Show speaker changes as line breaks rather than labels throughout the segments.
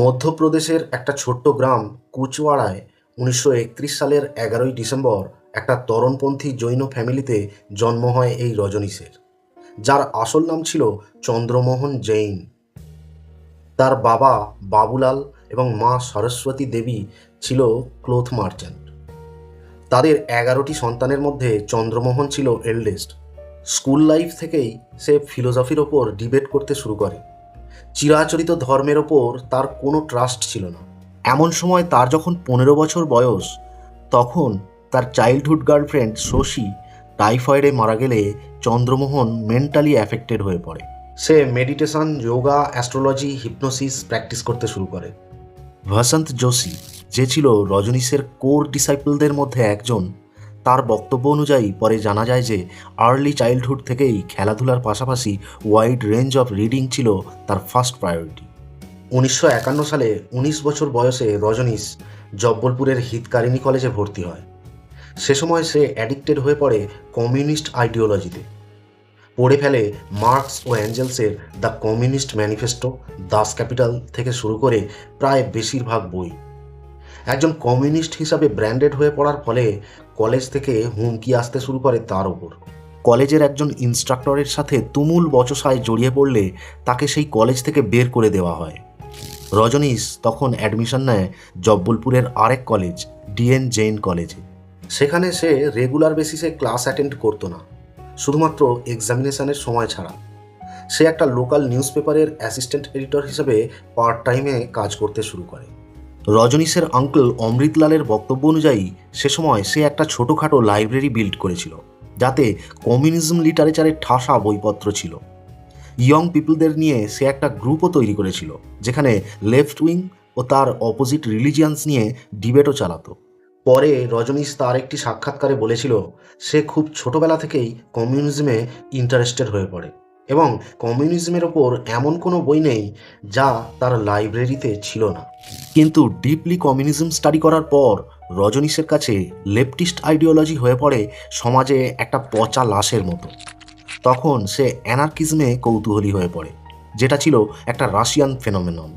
মধ্যপ্রদেশের একটা ছোট্ট গ্রাম কুচওয়াড়ায় ১৯৩১ সালের ১১ই ডিসেম্বর একটা তরণপন্থী জৈন ফ্যামিলিতে জন্ম হয় এই রজনীশের, যার আসল নাম ছিল চন্দ্রমোহন জৈন। তার বাবা বাবুলাল এবং মা সরস্বতী দেবী ছিল ক্লোথ মার্চেন্ট। তাদের ১১টি সন্তানের মধ্যে চন্দ্রমোহন ছিল এল্ডেস্ট। স্কুল লাইফ থেকেই সে ফিলোসফির ওপর ডিবেট করতে শুরু করে। চিরাচরিত ধর্মের ওপর তার কোনো ট্রাস্ট ছিল না। এমন সময় তার যখন ১৫ বছর বয়স, তখন তার চাইল্ডহুড গার্লফ্রেন্ড শশী টাইফয়েডে মারা গেলে চন্দ্রমোহন মেন্টালি অ্যাফেক্টেড হয়ে পড়ে। সে meditation, yoga, astrology, hypnosis practice করতে শুরু করে। বসন্ত যোশী, যে ছিল রজনীশের কোর ডিসাইপলদের মধ্যে একজন, তার বক্তব্য অনুযায়ী পরে জানা যায় যে আর্লি চাইল্ডহুড থেকেই খেলাধুলার পাশাপাশি ওয়াইড রেঞ্জ অফ রিডিং ছিল তার ফার্স্ট প্রায়োরিটি। ১৯৫১ সালে ১৯ বছর বয়সে রজনীশ জব্বলপুরের হিতকারিণী কলেজে ভর্তি হয়। সে সময় সে অ্যাডিক্টেড হয়ে পড়ে কমিউনিস্ট আইডিওলজিতে। পড়ে ফেলে মার্কস ও অ্যাঞ্জেলসের the Communist Manifesto, Das Kapital থেকে শুরু করে প্রায় বেশিরভাগ বই। একজন কমিউনিস্ট হিসাবে ব্র্যান্ডেড হয়ে পড়ার ফলে কলেজ থেকে হুমকি আসতে শুরু করে তার ওপর। কলেজের একজন ইনস্ট্রাক্টরের সাথে তুমুল বচসায় জড়িয়ে পড়লে তাকে সেই কলেজ থেকে বের করে দেওয়া হয়। রজনীশ তখন অ্যাডমিশন নেয় জব্বলপুরের আরেক কলেজ, ডিএন জৈন কলেজে। সেখানে সে রেগুলার বেসিসে ক্লাস অ্যাটেন্ড করতো না, শুধুমাত্র এক্সামিনেশনের সময় ছাড়া। সে একটা লোকাল নিউজ পেপারের অ্যাসিস্ট্যান্ট এডিটর হিসেবে পার্ট টাইমে কাজ করতে শুরু করে। রজনীশের আঙ্কেল অমৃতলালের বক্তব্য অনুযায়ী সে সময় সে একটা ছোটোখাটো লাইব্রেরি বিল্ড করেছিল, যাতে কমিউনিজম লিটারেচারের ঠাসা বইপত্র ছিল। ইয়ং পিপলদের নিয়ে সে একটা গ্রুপও তৈরি করেছিল, যেখানে লেফট উইং ও তার অপোজিট রিলিজিয়ান্স নিয়ে ডিবেটও চালাতো। পরে রজনীশ তার একটি সাক্ষাৎকারে বলেছিল সে খুব ছোটবেলা থেকেই কমিউনিজমে ইন্টারেস্টেড হয়ে পড়ে এবং কমিউনিজমের ওপর এমন কোনো বই নেই যা তার লাইব্রেরিতে ছিল না। কিন্তু ডিপলি কমিউনিজম স্টাডি করার পর রজনীশের কাছে লেফটিস্ট আইডিওলজি হয়ে পড়ে সমাজে একটা পচা লাশের মতো। তখন সে অ্যানার্কিজমে কৌতূহলী হয়ে পড়ে, যেটা ছিল একটা রাশিয়ান ফেনোমেনন।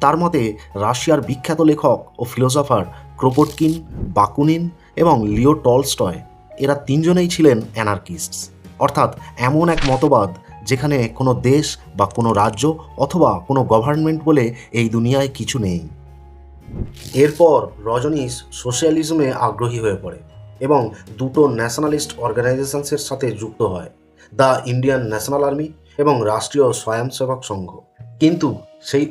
তার মতে রাশিয়ার বিখ্যাত লেখক ও ফিলোসফার ক্রোপটকিন, বাকুনিন এবং লিও টলস্টয়, এরা তিনজনেই ছিলেন অ্যানার্কিস্টস, অর্থাৎ এমন এক মতবাদ যেখানে কোনো দেশ বা কোনো রাজ্য অথবা কোনো গভর্নমেন্ট বলে এই দুনিয়ায় কিছু নেই। এরপর রজনীশ সোশ্যালিজমে আগ্রহী হয়ে পড়ে এবং দুটো ন্যাশনালিস্ট অর্গানাইজেশনসের সাথে যুক্ত হয়, দ্য ইন্ডিয়ান ন্যাশনাল আর্মি এবং রাষ্ট্রীয় স্বয়ংসেবক সংঘ। কিন্তু সেই